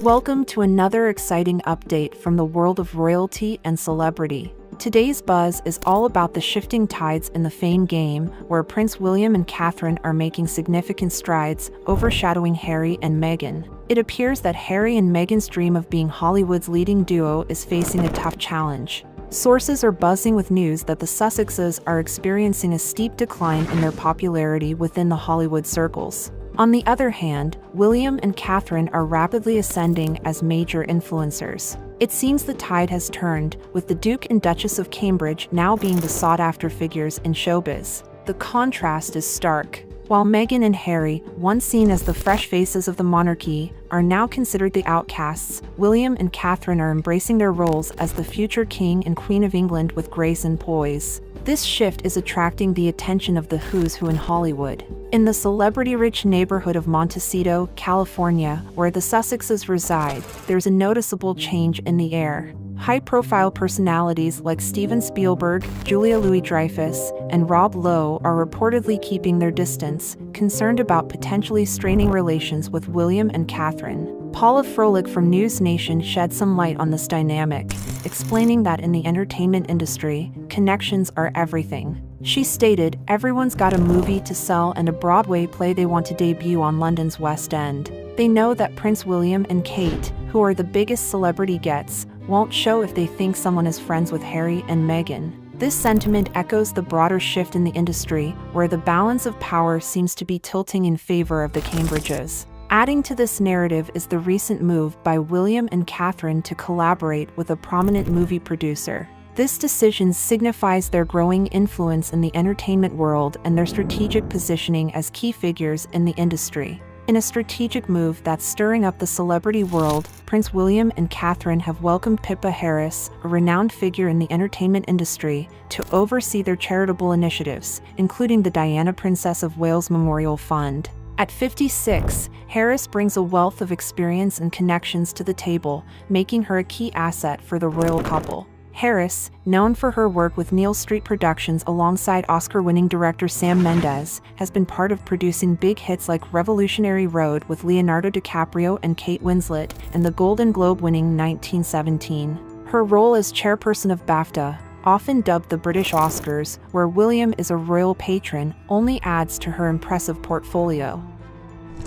Welcome to another exciting update from the world of royalty and celebrity. Today's buzz is all about the shifting tides in the fame game, where Prince William and Catherine are making significant strides, overshadowing Harry and Meghan. It appears that Harry and Meghan's dream of being Hollywood's leading duo is facing a tough challenge. Sources are buzzing with news that the Sussexes are experiencing a steep decline in their popularity within the Hollywood circles. On the other hand, William and Catherine are rapidly ascending as major influencers. It seems the tide has turned, with the Duke and Duchess of Cambridge now being the sought-after figures in showbiz. The contrast is stark. While Meghan and Harry, once seen as the fresh faces of the monarchy, are now considered the outcasts, William and Catherine are embracing their roles as the future King and Queen of England with grace and poise. This shift is attracting the attention of the who's who in Hollywood. In the celebrity-rich neighborhood of Montecito, California, where the Sussexes reside, there's a noticeable change in the air. High-profile personalities like Steven Spielberg, Julia Louis-Dreyfus, and Rob Lowe are reportedly keeping their distance, concerned about potentially straining relations with William and Catherine. Paula Froelich from News Nation shed some light on this dynamic, explaining that in the entertainment industry, connections are everything. She stated, "Everyone's got a movie to sell and a Broadway play they want to debut on London's West End. They know that Prince William and Kate, who are the biggest celebrity gets, won't show if they think someone is friends with Harry and Meghan." This sentiment echoes the broader shift in the industry, where the balance of power seems to be tilting in favor of the Cambridges. Adding to this narrative is the recent move by William and Catherine to collaborate with a prominent movie producer. This decision signifies their growing influence in the entertainment world and their strategic positioning as key figures in the industry. In a strategic move that's stirring up the celebrity world, Prince William and Catherine have welcomed Pippa Harris, a renowned figure in the entertainment industry, to oversee their charitable initiatives, including the Diana Princess of Wales Memorial Fund. At 56, Harris brings a wealth of experience and connections to the table, making her a key asset for the royal couple. Harris, known for her work with Neal Street Productions alongside Oscar-winning director Sam Mendes, has been part of producing big hits like Revolutionary Road with Leonardo DiCaprio and Kate Winslet, and the Golden Globe-winning 1917. Her role as chairperson of BAFTA, often dubbed the British Oscars, where William is a royal patron, only adds to her impressive portfolio.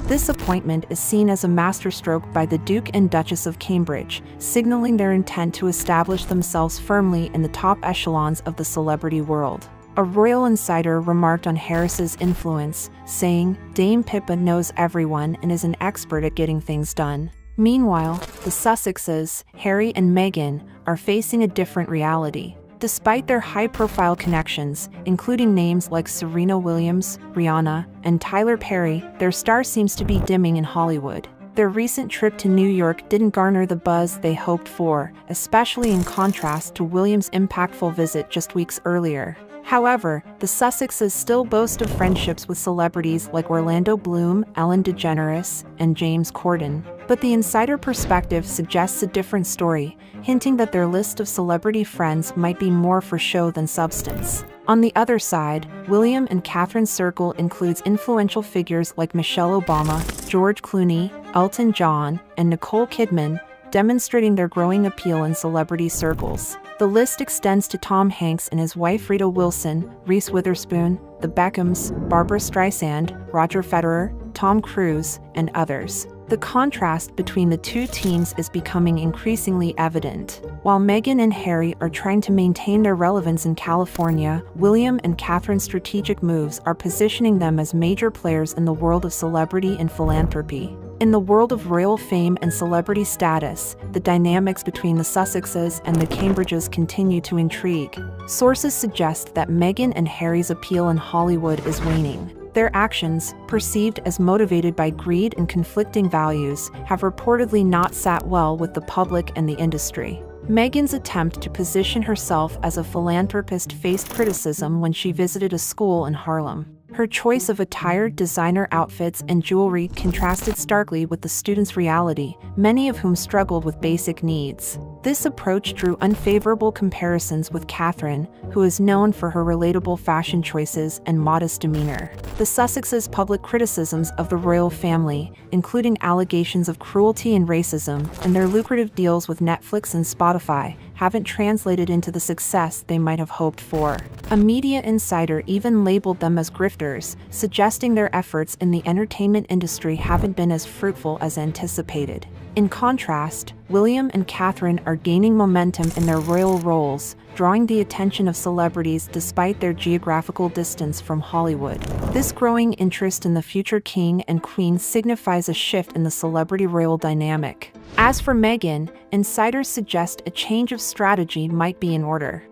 This appointment is seen as a masterstroke by the Duke and Duchess of Cambridge, signaling their intent to establish themselves firmly in the top echelons of the celebrity world. A royal insider remarked on Harris's influence, saying, "Dame Pippa knows everyone and is an expert at getting things done." Meanwhile, the Sussexes, Harry and Meghan, are facing a different reality. Despite their high-profile connections, including names like Serena Williams, Rihanna, and Tyler Perry, their star seems to be dimming in Hollywood. Their recent trip to New York didn't garner the buzz they hoped for, especially in contrast to Williams' impactful visit just weeks earlier. However, the Sussexes still boast of friendships with celebrities like Orlando Bloom, Ellen DeGeneres, and James Corden. But the insider perspective suggests a different story, hinting that their list of celebrity friends might be more for show than substance. On the other side, William and Catherine's circle includes influential figures like Michelle Obama, George Clooney, Elton John, and Nicole Kidman, demonstrating their growing appeal in celebrity circles. The list extends to Tom Hanks and his wife Rita Wilson, Reese Witherspoon, the Beckhams, Barbra Streisand, Roger Federer, Tom Cruise, and others. The contrast between the two teams is becoming increasingly evident. While Meghan and Harry are trying to maintain their relevance in California, William and Catherine's strategic moves are positioning them as major players in the world of celebrity and philanthropy. In the world of royal fame and celebrity status, the dynamics between the Sussexes and the Cambridges continue to intrigue. Sources suggest that Meghan and Harry's appeal in Hollywood is waning. Their actions, perceived as motivated by greed and conflicting values, have reportedly not sat well with the public and the industry. Meghan's attempt to position herself as a philanthropist faced criticism when she visited a school in Harlem. Her choice of attired designer outfits and jewelry contrasted starkly with the students' reality, many of whom struggled with basic needs. This approach drew unfavorable comparisons with Catherine, who is known for her relatable fashion choices and modest demeanor. The Sussexes' public criticisms of the royal family, including allegations of cruelty and racism, and their lucrative deals with Netflix and Spotify, haven't translated into the success they might have hoped for. A media insider even labeled them as grifters, suggesting their efforts in the entertainment industry haven't been as fruitful as anticipated. In contrast, William and Catherine are gaining momentum in their royal roles, drawing the attention of celebrities despite their geographical distance from Hollywood. This growing interest in the future king and queen signifies a shift in the celebrity-royal dynamic. As for Meghan, insiders suggest a change of strategy might be in order.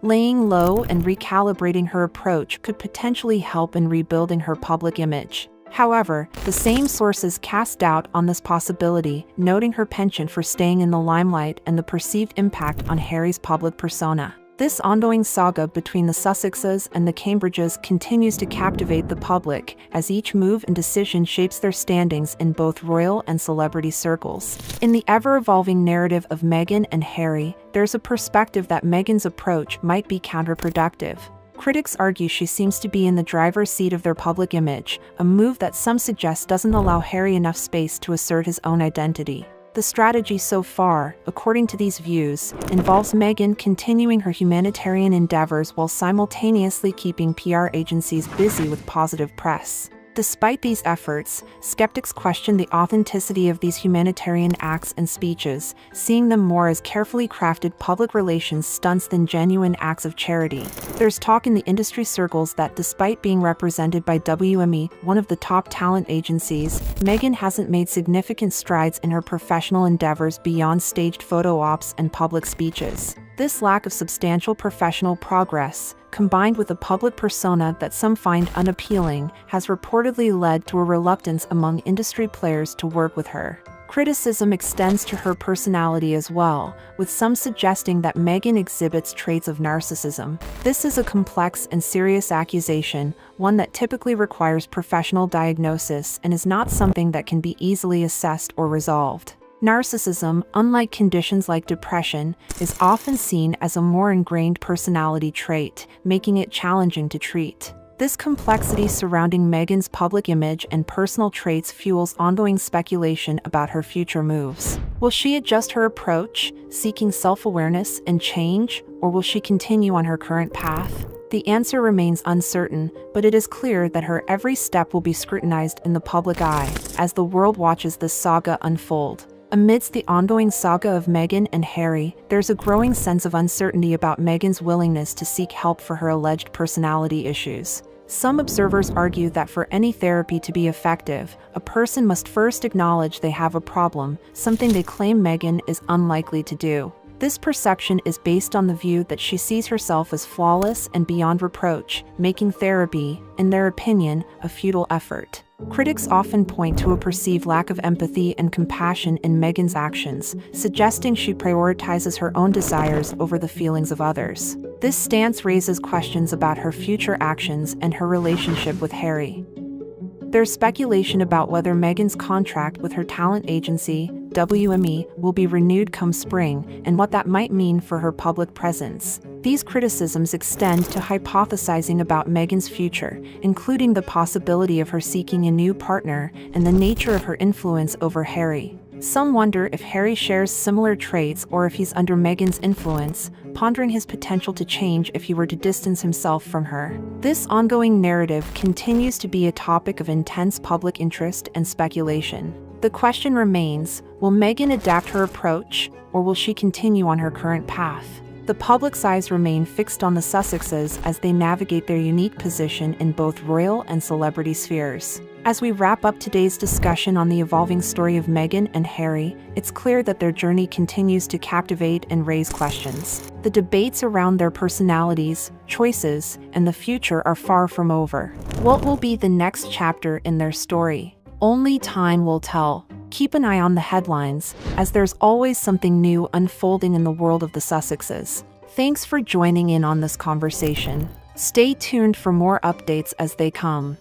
Laying low and recalibrating her approach could potentially help in rebuilding her public image. However, the same sources cast doubt on this possibility, noting her penchant for staying in the limelight and the perceived impact on Harry's public persona. This ongoing saga between the Sussexes and the Cambridges continues to captivate the public, as each move and decision shapes their standings in both royal and celebrity circles. In the ever-evolving narrative of Meghan and Harry, there's a perspective that Meghan's approach might be counterproductive. Critics argue she seems to be in the driver's seat of their public image, a move that some suggest doesn't allow Harry enough space to assert his own identity. The strategy so far, according to these views, involves Meghan continuing her humanitarian endeavors while simultaneously keeping PR agencies busy with positive press. Despite these efforts, skeptics question the authenticity of these humanitarian acts and speeches, seeing them more as carefully crafted public relations stunts than genuine acts of charity. There's talk in the industry circles that despite being represented by WME, one of the top talent agencies, Meghan hasn't made significant strides in her professional endeavors beyond staged photo ops and public speeches. This lack of substantial professional progress, combined with a public persona that some find unappealing, has reportedly led to a reluctance among industry players to work with her. Criticism extends to her personality as well, with some suggesting that Meghan exhibits traits of narcissism. This is a complex and serious accusation, one that typically requires professional diagnosis and is not something that can be easily assessed or resolved. Narcissism, unlike conditions like depression, is often seen as a more ingrained personality trait, making it challenging to treat. This complexity surrounding Meghan's public image and personal traits fuels ongoing speculation about her future moves. Will she adjust her approach, seeking self-awareness and change, or will she continue on her current path? The answer remains uncertain, but it is clear that her every step will be scrutinized in the public eye, as the world watches this saga unfold. Amidst the ongoing saga of Meghan and Harry, there's a growing sense of uncertainty about Meghan's willingness to seek help for her alleged personality issues. Some observers argue that for any therapy to be effective, a person must first acknowledge they have a problem, something they claim Meghan is unlikely to do. This perception is based on the view that she sees herself as flawless and beyond reproach, making therapy, in their opinion, a futile effort. Critics often point to a perceived lack of empathy and compassion in Meghan's actions, suggesting she prioritizes her own desires over the feelings of others. This stance raises questions about her future actions and her relationship with Harry. There's speculation about whether Meghan's contract with her talent agency, WME, will be renewed come spring, and what that might mean for her public presence. These criticisms extend to hypothesizing about Meghan's future, including the possibility of her seeking a new partner and the nature of her influence over Harry. Some wonder if Harry shares similar traits or if he's under Meghan's influence, pondering his potential to change if he were to distance himself from her. This ongoing narrative continues to be a topic of intense public interest and speculation. The question remains, will Meghan adapt her approach, or will she continue on her current path? The public's eyes remain fixed on the Sussexes as they navigate their unique position in both royal and celebrity spheres. As we wrap up today's discussion on the evolving story of Meghan and Harry, it's clear that their journey continues to captivate and raise questions. The debates around their personalities, choices, and the future are far from over. What will be the next chapter in their story? Only time will tell. Keep an eye on the headlines, as there's always something new unfolding in the world of the Sussexes. Thanks for joining in on this conversation. Stay tuned for more updates as they come.